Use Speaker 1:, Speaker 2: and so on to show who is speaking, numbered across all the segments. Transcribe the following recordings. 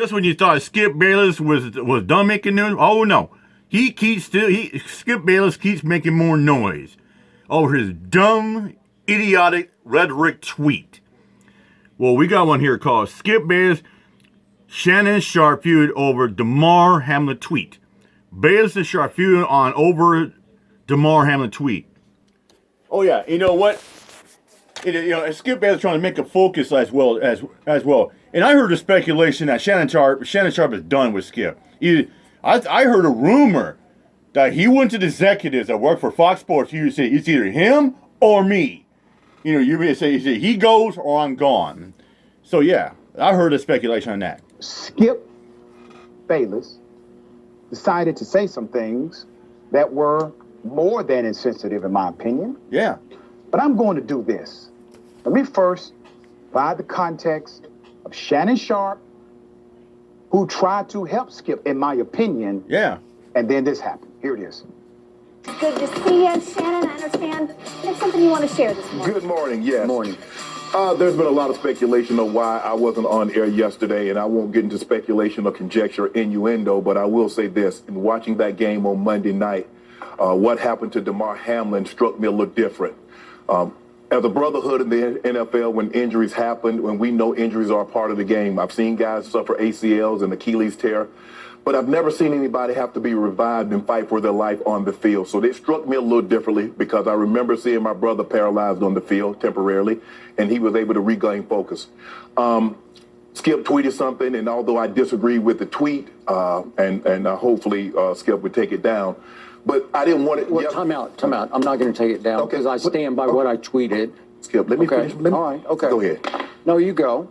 Speaker 1: Just when you thought Skip Bayless was done making news, oh no. Skip Bayless keeps making more noise over his dumb, idiotic rhetoric tweet. Well, we got one here called Skip Bayless, Shannon Sharpe feud over Damar Hamlin tweet. Bayless and Sharpe feud on over Damar Hamlin tweet. Oh yeah, you know what? Skip Bayless trying to make a focus as well. And I heard the speculation that Shannon Sharpe is done with Skip. I heard a rumor that he went to the executives that work for Fox Sports. You say it's either him or me. You say he goes or I'm gone. So yeah, I heard a speculation on that.
Speaker 2: Skip Bayless decided to say some things that were more than insensitive, in my opinion.
Speaker 1: Yeah.
Speaker 2: But I'm going to do this. Let me first provide the context of Shannon Sharpe, who tried to help Skip, in my opinion.
Speaker 1: Yeah.
Speaker 2: And then this happened. Here it is.
Speaker 3: Good to see you, Shannon. I understand there's something you want to share this morning.
Speaker 4: Good morning, yes.
Speaker 2: Good morning.
Speaker 4: There's been a lot of speculation of why I wasn't on air yesterday, and I won't get into speculation or conjecture or innuendo, but I will say this. In watching that game on Monday night, what happened to Damar Hamlin struck me a little different. As a brotherhood in the NFL, when injuries happen, when we know injuries are a part of the game, I've seen guys suffer ACLs and Achilles tear, but I've never seen anybody have to be revived and fight for their life on the field. So it struck me a little differently because I remember seeing my brother paralyzed on the field temporarily, and he was able to regain focus. Skip tweeted something, and although I disagree with the tweet, and hopefully Skip would take it down, but I didn't want it.
Speaker 5: Well, time out. I'm not going to take it down because I stand by what I tweeted.
Speaker 4: Skip, let me finish.
Speaker 5: All right, okay.
Speaker 4: Go ahead.
Speaker 5: No, you go.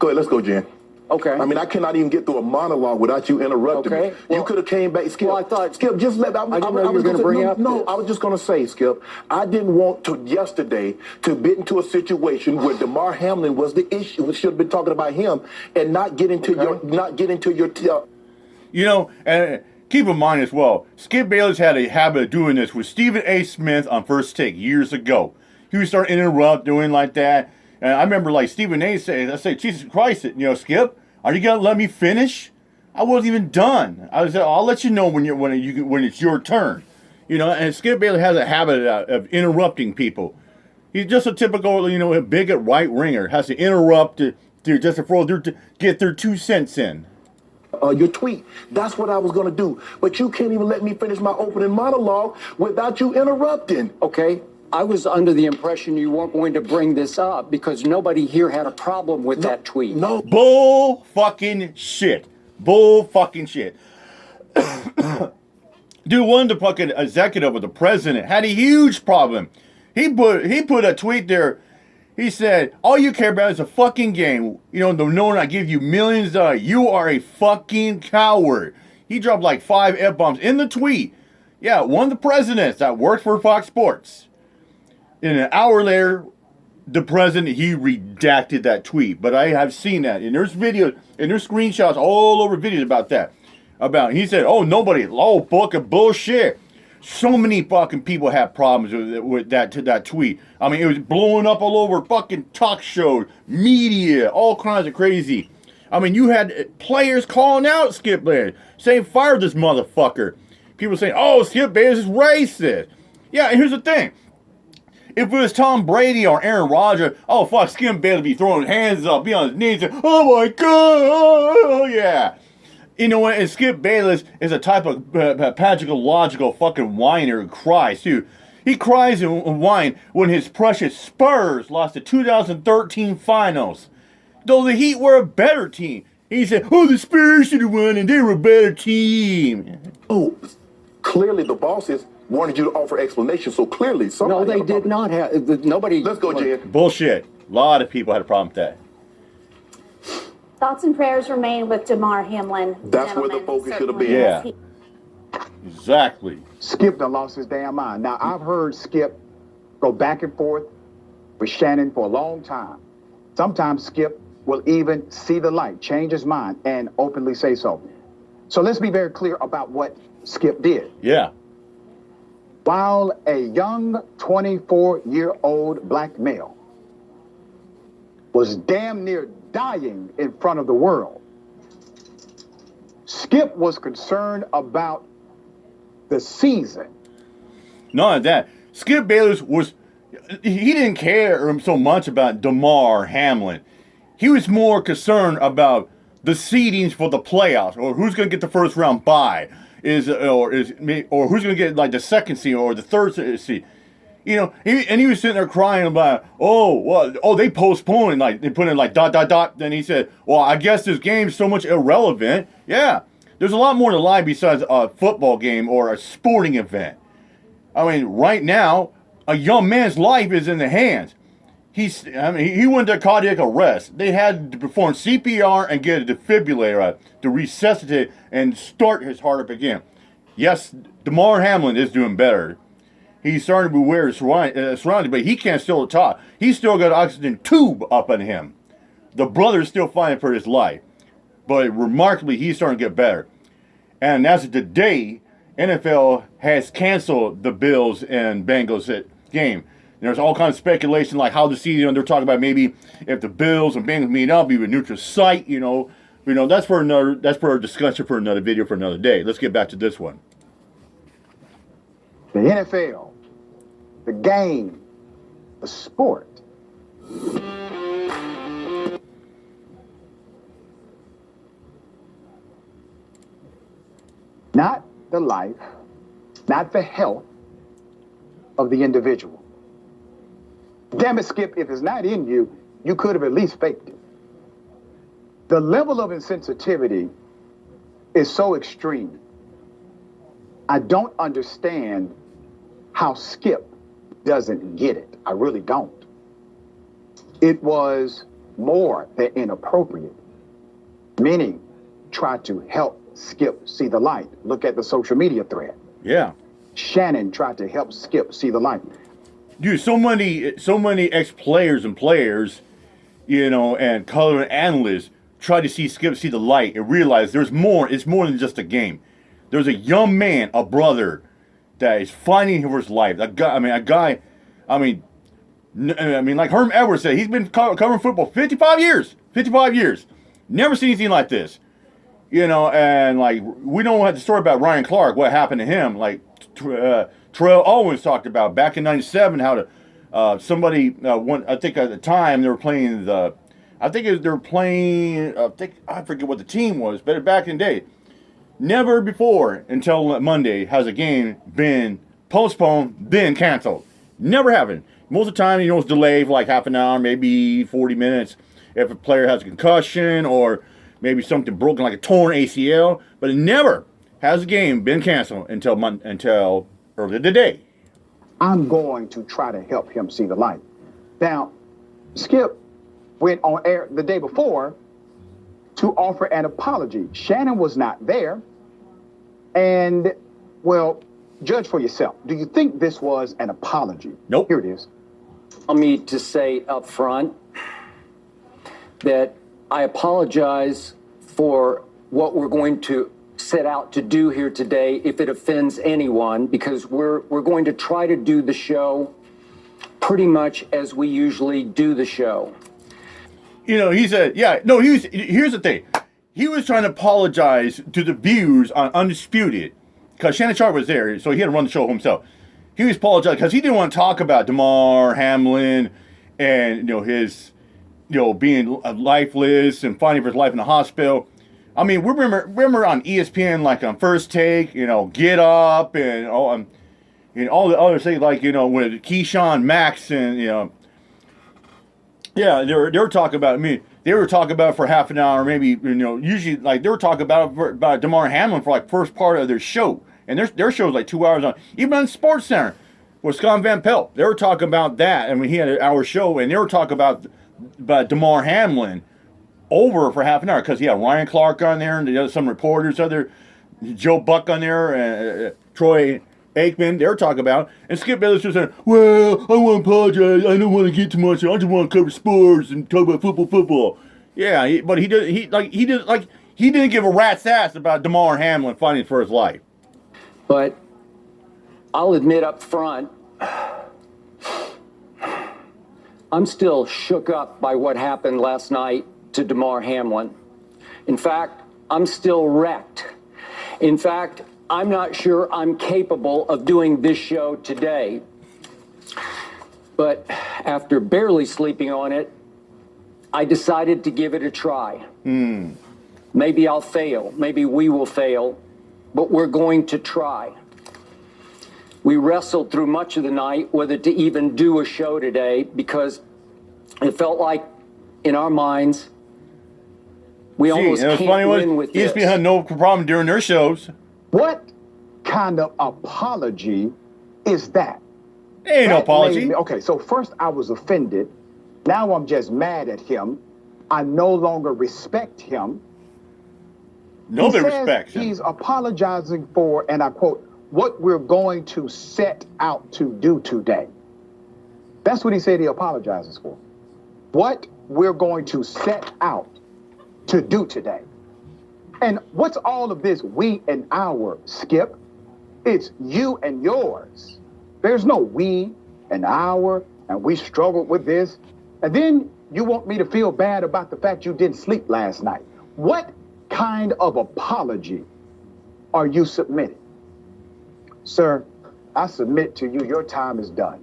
Speaker 4: Go ahead, let's go, Jen.
Speaker 5: Okay.
Speaker 4: I mean, I cannot even get through a monologue without you interrupting me.
Speaker 5: Well,
Speaker 4: you could have came back, Skip.
Speaker 5: Well, I thought,
Speaker 4: Skip, just let.
Speaker 5: I didn't know you were going to bring up.
Speaker 4: No, I was just going to say, Skip, I didn't want to yesterday to get into a situation where Damar Hamlin was the issue. We should have been talking about him and not get into your.
Speaker 1: And keep in mind as well, Skip Bayless had a habit of doing this with Stephen A. Smith on First Take years ago. He would start interrupting, doing like that. And I remember like Stephen A. saying, I say, Jesus Christ, Skip, are you gonna let me finish? I wasn't even done. I was, I'll let you know when it's your turn. And Skip Bayless has a habit of interrupting people. He's just a typical, a bigot right ringer. Has to interrupt to get their 2 cents in.
Speaker 4: Your tweet. That's what I was going to do. But you can't even let me finish my opening monologue without you interrupting.
Speaker 5: Okay. I was under the impression you weren't going to bring this up because nobody here had a problem with that tweet.
Speaker 4: No.
Speaker 1: Bull fucking shit. Bull fucking shit. Dude, one of the fucking executive of the president had a huge problem. He put a tweet there. He said, all you care about is a fucking game. Knowing I give you millions, you are a fucking coward. He dropped like 5 F-bombs in the tweet. Yeah, one of the presidents that worked for Fox Sports. And an hour later, the president, he redacted that tweet. But I have seen that. And there's videos, and there's screenshots all over videos about that. He said, fucking bullshit. So many fucking people have problems with that tweet. I mean, it was blowing up all over fucking talk shows, media, all kinds of crazy. I mean, you had players calling out Skip Bayless, saying, fire this motherfucker. People saying, Skip Bayless is racist. Yeah, and here's the thing. If it was Tom Brady or Aaron Rodgers, Skip Bayless be throwing hands up, be on his knees, and, oh my God, oh yeah. And Skip Bayless is a type of pathological fucking whiner who cries, too. He cries and whines when his precious Spurs lost the 2013 finals. Though the Heat were a better team. He said, the Spurs should have won and they were a better team.
Speaker 4: Oh, clearly the bosses wanted you to offer explanation, so clearly somebody...
Speaker 5: No, they did not have... Nobody...
Speaker 4: Let's go, Jen.
Speaker 1: Bullshit. A lot of people had a problem with that.
Speaker 3: Thoughts and prayers remain with Damar Hamlin.
Speaker 4: That's where the focus should have been.
Speaker 1: Yeah. Exactly.
Speaker 2: Skip done lost his damn mind. Now, I've heard Skip go back and forth with Shannon for a long time. Sometimes Skip will even see the light, change his mind, and openly say so. So let's be very clear about what Skip did.
Speaker 1: Yeah.
Speaker 2: While a young 24-year-old black male was damn near dying in front of the world, Skip was concerned about the season.
Speaker 1: None of that. Skip Bayless he didn't care so much about Damar Hamlin. He was more concerned about the seedings for the playoffs, or who's going to get the first round bye, or who's going to get like the second seed or the third seed. You know, he was sitting there crying about, they postponed, like they put in like ... Then he said, well, I guess this game's so much irrelevant. Yeah, there's a lot more to life besides a football game or a sporting event. I mean, right now, a young man's life is in the hands. He went to cardiac arrest. They had to perform CPR and get a defibrillator to resuscitate and start his heart up again. Yes, Damar Hamlin is doing better. He's starting to be aware of surroundings, but he can't still talk. He's still got an oxygen tube up on him. The brother's still fighting for his life. But remarkably, he's starting to get better. And as of today, NFL has canceled the Bills and Bengals game. There's all kinds of speculation, like how the season, they're talking about maybe if the Bills and Bengals meet up, be a neutral site, that's for a discussion for another video for another day. Let's get back to this one.
Speaker 2: The NFL, the game, the sport. Not the life, not the health of the individual. Damn it, Skip, if it's not in you, you could have at least faked it. The level of insensitivity is so extreme. I don't understand how Skip doesn't get it. I really don't. It was more than inappropriate. Many tried to help Skip see the light. Look at the social media thread.
Speaker 1: Yeah.
Speaker 2: Shannon tried to help Skip see the light.
Speaker 1: Dude, so many ex-players and players, and color analysts try to see Skip see the light and realize there's more. It's more than just a game. There's a young man, a brother, that is fighting for his life. Like Herm Edwards said, he's been covering football 55 years. 55 years. Never seen anything like this. And like, we don't have the story about Ryan Clark, what happened to him. Like, Terrell Owens talked about back in '97 how to I think at the time they were playing I forget what the team was, but back in the day, never before until Monday has a game been postponed then canceled. Never happened. Most of the time, it's delayed for like half an hour, maybe 40 minutes if a player has a concussion or maybe something broken like a torn ACL, but it never has a game been canceled until earlier today.
Speaker 2: I'm going to try to help him see the light. Now, Skip went on air the day before to offer an apology. Shannon was not there. And, well, judge for yourself. Do you think this was an apology?
Speaker 1: Nope.
Speaker 2: Here it is.
Speaker 5: Allow me to say up front that I apologize for what we're going to set out to do here today if it offends anyone, because we're going to try to do the show pretty much as we usually do the show.
Speaker 1: He said, here's the thing. He was trying to apologize to the viewers on Undisputed because Shannon Sharpe was there, so he had to run the show himself. He was apologizing because he didn't want to talk about Damar Hamlin and, his, being lifeless and fighting for his life in the hospital. I mean, we remember on ESPN, like on First Take, Get Up and all the other things, like, with Keyshawn, Max, and, yeah, they were talking about, they were talking about it for half an hour, maybe, usually, like, they were talking about Damar Hamlin for, like, first part of their show. And their show was, like, 2 hours on. Even on Sports Center with Scott Van Pelt, they were talking about that. I mean, he had an hour show, and they were talking about Damar Hamlin over for half an hour because he had Ryan Clark on there and some reporters, Joe Buck on there, Troy Aikman, they were talking about, and Skip Bayless was saying, well, I want to apologize, I don't want to get too much, I just want to cover sports and talk about football. Yeah, but he didn't give a rat's ass about Damar Hamlin fighting for his life.
Speaker 5: But I'll admit up front, I'm still shook up by what happened last night to Damar Hamlin. In fact, I'm still wrecked In fact, I'm not sure I'm capable of doing this show today. But after barely sleeping on it, I decided to give it a try. Maybe I'll fail. Maybe we will fail. But we're going to try. We wrestled through much of the night whether to even do a show today because it felt like in our minds we almost can't win with this.
Speaker 1: ESPN had no problem during their shows.
Speaker 2: What kind of apology is that?
Speaker 1: Ain't no apology.
Speaker 2: Okay, so first I was offended. Now I'm just mad at him. I no longer respect him.
Speaker 1: Nobody respects him.
Speaker 2: He's apologizing for, and I quote, what we're going to set out to do today. That's what he said he apologizes for. What we're going to set out to do today. And what's all of this we and our, Skip? It's you and yours. There's no we and our, and we struggled with this. And then you want me to feel bad about the fact you didn't sleep last night. What kind of apology are you submitting? Sir, I submit to you, your time is done.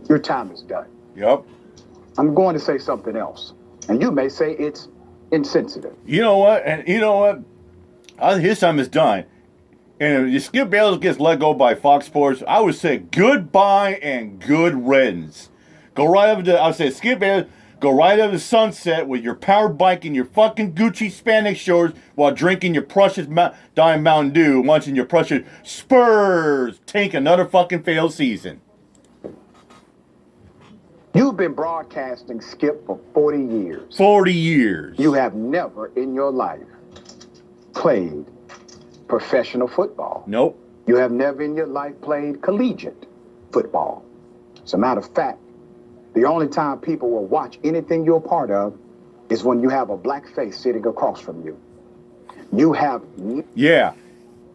Speaker 2: Your time is done.
Speaker 1: Yep.
Speaker 2: I'm going to say something else. And you may say it's insensitive.
Speaker 1: You know what? And you know what? His time is done. And if Skip Bayless gets let go by Fox Sports, I would say goodbye and good riddance. Go right over to, I would say, Skip Bayless, go right over the sunset with your power bike and your fucking Gucci spandex shorts while drinking your precious Diet Mountain Dew, watching your precious Spurs tank another fucking failed season.
Speaker 2: You've been broadcasting, Skip, for 40 years.
Speaker 1: 40 years.
Speaker 2: You have never in your life played professional football.
Speaker 1: Nope.
Speaker 2: You have never in your life played collegiate football. As a matter of fact, the only time people will watch anything you're a part of is when you have a black face sitting across from you. You have...
Speaker 1: Yeah.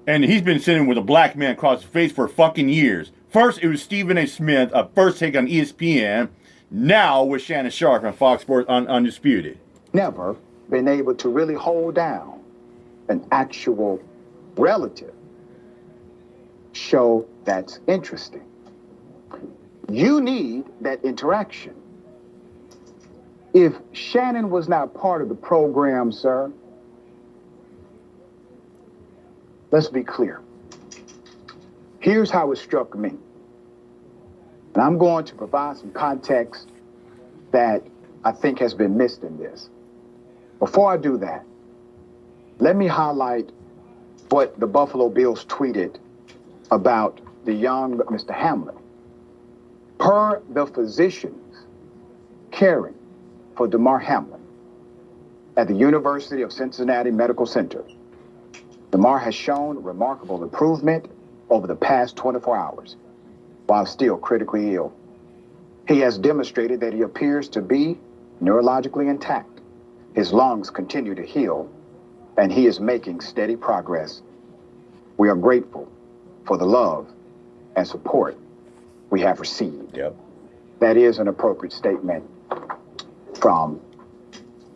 Speaker 1: And he's been sitting with a black man across his face for fucking years. First, it was Stephen A. Smith, a first take on ESPN. Now with Shannon Sharpe on Fox Sports Undisputed.
Speaker 2: Never been able to really hold down an actual relative show that's interesting. You need that interaction. If Shannon was not part of the program, sir, let's be clear. Here's how it struck me. And I'm going to provide some context that I think has been missed in this. Before I do that, let me highlight what the Buffalo Bills tweeted about the young Mr. Hamlin. Per the physicians caring for Damar Hamlin at the University of Cincinnati Medical Center, Damar has shown remarkable improvement over the past 24 hours while still critically ill. He has demonstrated that he appears to be neurologically intact. His lungs continue to heal, and he is making steady progress. We are grateful for the love and support we have received.
Speaker 1: Yep.
Speaker 2: That is an appropriate statement from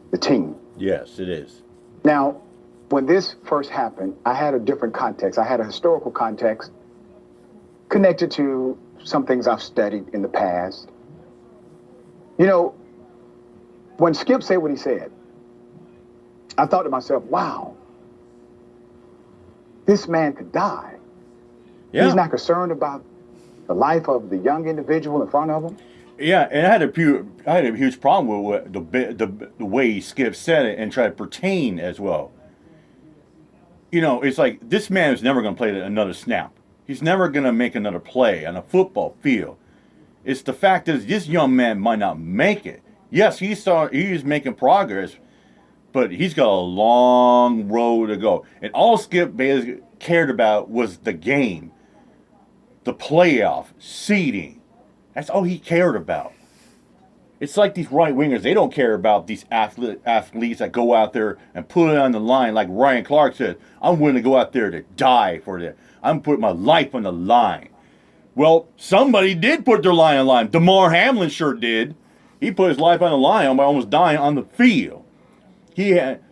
Speaker 2: the team.
Speaker 1: Yes, it is.
Speaker 2: Now, when this first happened, I had a different context. I had a historical context connected to some things I've studied in the past. You know, when Skip said what he said, I thought to myself, wow, this man could die.
Speaker 1: Yeah.
Speaker 2: He's not concerned about the life of the young individual in front of him.
Speaker 1: Yeah, and I had a huge problem with the way Skip said it and tried to pertain as well. You know, it's like this man is never going to play another snap. He's never going to make another play on a football field. It's the fact that this young man might not make it. Yes, he's making progress, but he's got a long road to go. And all Skip Bayless cared about was the game, the playoff, seeding. That's all he cared about. It's like these right wingers. They don't care about these athletes that go out there and put it on the line. Like Ryan Clark said, I'm willing to go out there to die for it. I'm putting my life on the line. Well, somebody did put their life on the line. Damar Hamlin sure did. He put his life on the line by almost dying on the field.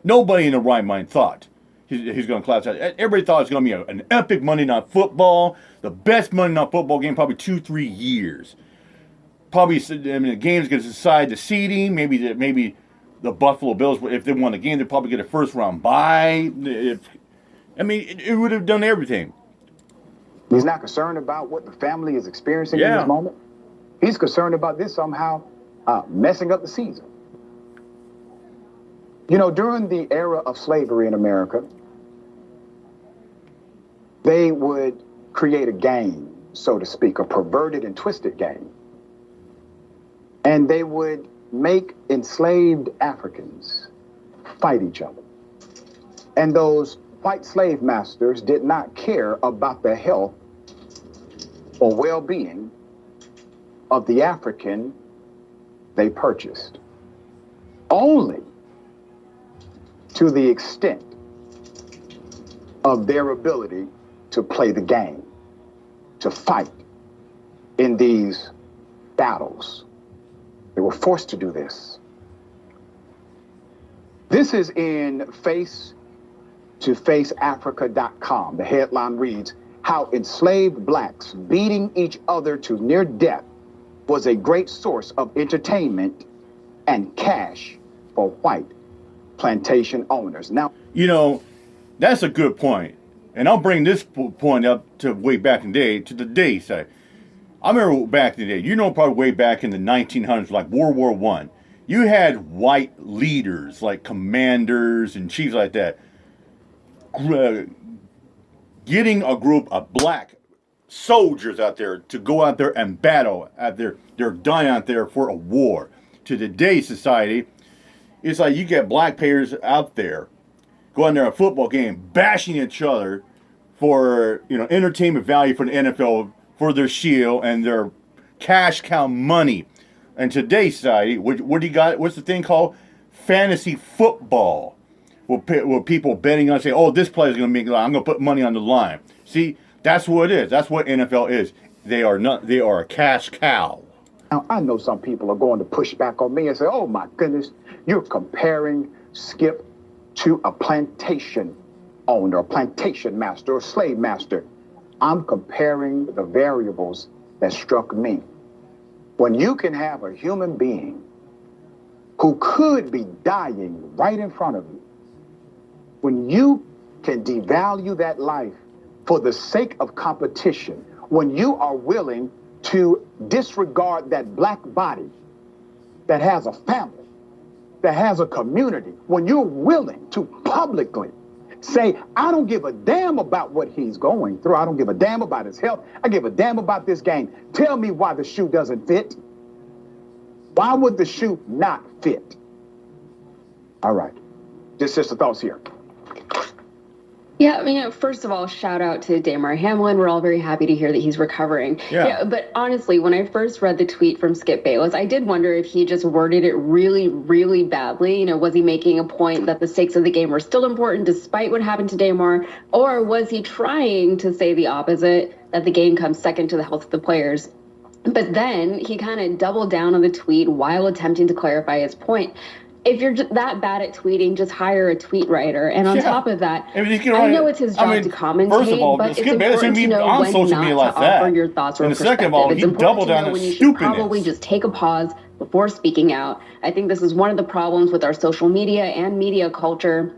Speaker 1: Nobody in the right mind thought he's going to collapse out. Everybody thought it was going to be an epic Monday Night Football, the best Monday Night Football game probably 2-3 years. Probably, the game's going to decide the seeding. Maybe the Buffalo Bills, if they won the game, they'd probably get a first round bye. It would have done everything.
Speaker 2: He's not concerned about what the family is experiencing in
Speaker 1: Yeah.
Speaker 2: this moment. He's concerned about this somehow messing up the season. You know, during the era of slavery in America, they would create a game, so to speak, a perverted and twisted game. And they would make enslaved Africans fight each other. And those white slave masters did not care about the health or well-being of the African they purchased, only to the extent of their ability to play the game, to fight in these battles. They were forced to do this. This is in face2faceafrica.com. The headline reads, "How Enslaved Blacks Beating Each Other to Near Death Was a Great Source of Entertainment and Cash for White Plantation Owners." Now,
Speaker 1: You know, that's a good point. And I'll bring this point up to way back in the day, to the day side. I remember back in the day, probably way back in the 1900s, like World War I, you had white leaders, like commanders and chiefs like that, getting a group of black soldiers out there to go out there and battle out there. They're dying out there for a war. To today's society, it's like you get black players out there going there a football game, bashing each other for entertainment value for the NFL, for their shield and their cash cow money. And today's society, what do you got? What's the thing called? Fantasy football. Where people betting on say, oh, this player is going to make. I'm going to put money on the line. See, that's what it is. That's what NFL is. They are a cash cow.
Speaker 2: Now, I know some people are going to push back on me and say, oh my goodness, you're comparing Skip to a plantation owner, a plantation master, a slave master. I'm comparing the variables that struck me. When you can have a human being who could be dying right in front of you, when you can devalue that life for the sake of competition, when you are willing to disregard that black body that has a family, that has a community, when you're willing to publicly say, I don't give a damn about what he's going through. I don't give a damn about his health. I give a damn about this game. Tell me why the shoe doesn't fit. Why would the shoe not fit? All right. Just the thoughts here.
Speaker 6: Yeah, first of all, shout out to Damar Hamlin. We're all very happy to hear that he's recovering.
Speaker 1: Yeah.
Speaker 6: But honestly, when I first read the tweet from Skip Bayless, I did wonder if he just worded it really, really badly. Was he making a point that the stakes of the game were still important despite what happened to Damar? Or was he trying to say the opposite, that the game comes second to the health of the players? But then he kind of doubled down on the tweet while attempting to clarify his point. If you're that bad at tweeting, just hire a tweet writer. And on top of that, I know it's his job to commentate,
Speaker 1: first of all,
Speaker 6: but it's
Speaker 1: Skip Bayless
Speaker 6: important to know
Speaker 1: on
Speaker 6: when
Speaker 1: social
Speaker 6: not
Speaker 1: media
Speaker 6: to
Speaker 1: like that.
Speaker 6: offer your thoughts or
Speaker 1: And
Speaker 6: perspective.
Speaker 1: second of all,
Speaker 6: it's
Speaker 1: he
Speaker 6: important
Speaker 1: doubled
Speaker 6: to
Speaker 1: down
Speaker 6: know
Speaker 1: on
Speaker 6: when you
Speaker 1: stupidness.
Speaker 6: should probably just take a pause before speaking out. I think this is one of the problems with our social media and media culture.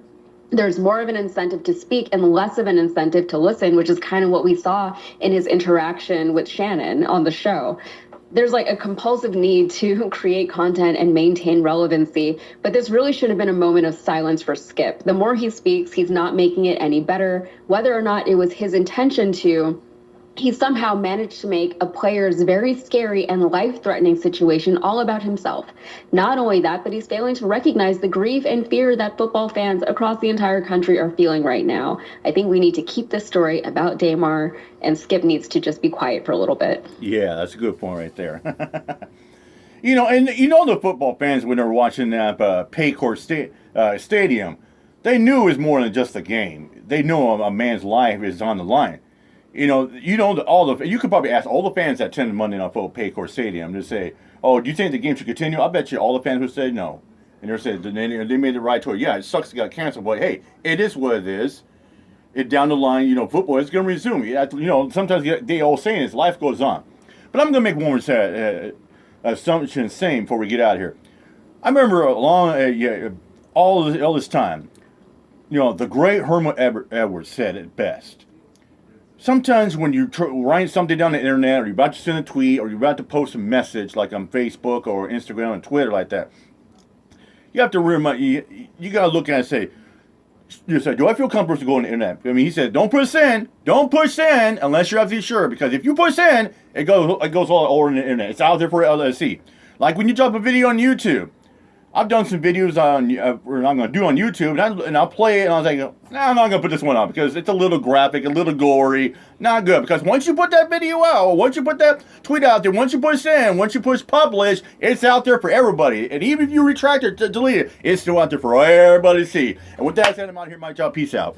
Speaker 6: There's more of an incentive to speak and less of an incentive to listen, which is kind of what we saw in his interaction with Shannon on the show. There's like a compulsive need to create content and maintain relevancy, but this really should have been a moment of silence for Skip. The more he speaks, he's not making it any better. Whether or not it was his intention to, he somehow managed to make a player's very scary and life-threatening situation all about himself. Not only that, but he's failing to recognize the grief and fear that football fans across the entire country are feeling right now. I think we need to keep this story about Damar, and Skip needs to just be quiet for a little bit.
Speaker 1: Yeah, that's a good point right there. The football fans, when they were watching that Paycor Stadium, they knew it was more than just a game. They know a man's life is on the line. You could probably ask all the fans that attended Monday Night Football Paycor Stadium to say, oh, do you think the game should continue? I bet you all the fans would say no. And they made the right choice. Yeah, it sucks it got canceled, but hey, it is what it is. It down the line, football is going to resume. Sometimes they all saying is life goes on. But I'm going to make one more assumption same before we get out of here. I remember all this time, the great Herman Edwards said it best. Sometimes when you write something down the internet, or you're about to send a tweet, or you're about to post a message like on Facebook or Instagram and Twitter like that, you have to remember, you got to look at it and say, do I feel comfortable to go on the internet? I mean, he said, don't push send unless you're absolutely sure, because if you push send, it goes all over the internet. It's out there for others to see. Like when you drop a video on YouTube. I've done some videos I'm going to do on YouTube, and I'll play it, and I was like, nah, I'm not going to put this one on, because it's a little graphic, a little gory, not good, because once you put that video out, once you put that tweet out there, once you push send, once you push publish, it's out there for everybody, and even if you retract it, delete it, it's still out there for everybody to see. And with that said, I'm out here, my job, peace out.